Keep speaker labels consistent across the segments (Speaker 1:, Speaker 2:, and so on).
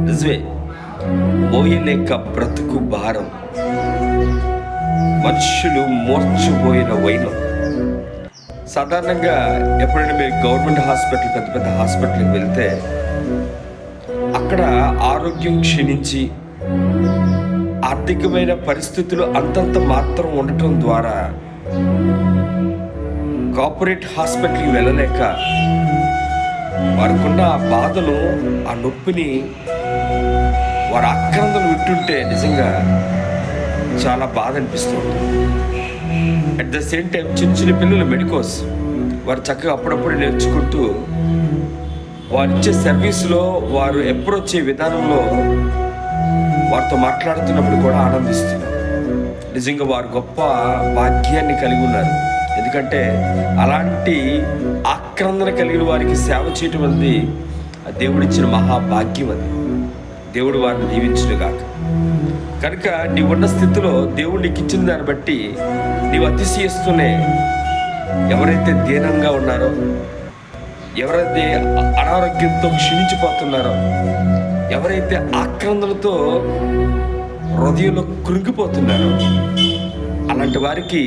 Speaker 1: నిజమే, మోయలేక బ్రతుకు భారం, మనుషులు మూర్చబోయిన వైనం. సాధారణంగా ఎప్పుడైనా మీరు గవర్నమెంట్ హాస్పిటల్, పెద్ద పెద్ద హాస్పిటల్కి వెళ్తే అక్కడ ఆరోగ్యం క్షీణించి ఆర్థికమైన పరిస్థితులు అంతంత మాత్రం ఉండటం ద్వారా కార్పొరేట్ హాస్పిటల్కి వెళ్ళలేక వారికున్న ఆ బాధను, ఆ నొప్పిని, వారి ఆక్రందనలు వింటుంటే నిజంగా చాలా బాధ అనిపిస్తుంది. అట్ ద సేమ్ టైం చిన్న చిన్న పిల్లలు మెడికోస్ వారు చక్కగా అప్పుడప్పుడు నేర్చుకుంటూ వారిచ్చే సర్వీస్లో, వారు అప్రోచ్ అయ్యే విధానంలో వారితో మాట్లాడుతున్నప్పుడు కూడా ఆనందిస్తున్నారు. నిజంగా వారు గొప్ప భాగ్యాన్ని కలిగి ఉన్నారు. ఎందుకంటే అలాంటి ఆక్రందన కలిగిన వారికి సేవ చేయటం అనేది దేవుడిచ్చిన మహాభాగ్యం. అది దేవుడు వారిని దీవించునుగాక. కనుక నీవున్న స్థితిలో దేవుడు నీకు ఇచ్చిన దాన్ని బట్టి నీవు అతిశయిస్తూనే, ఎవరైతే దీనంగా ఉన్నారో, ఎవరైతే అనారోగ్యంతో క్షీణించిపోతున్నారో, ఎవరైతే ఆక్రందనతో హృదయంలో కృంగిపోతున్నారో, అలాంటి వారికి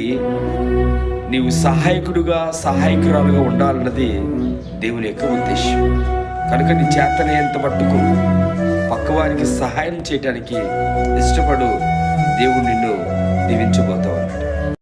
Speaker 1: నీవు సహాయకుడుగా, సహాయకురాలుగా ఉండాలన్నది దేవుని యొక్క ఉద్దేశం. కనుక నీ చేతనైనంత మట్టుకు పక్కవారికి సహాయం చేయడానికి ఇష్టపడు. దేవుడు నిన్ను దీవించబోతా ఉన్నాడు.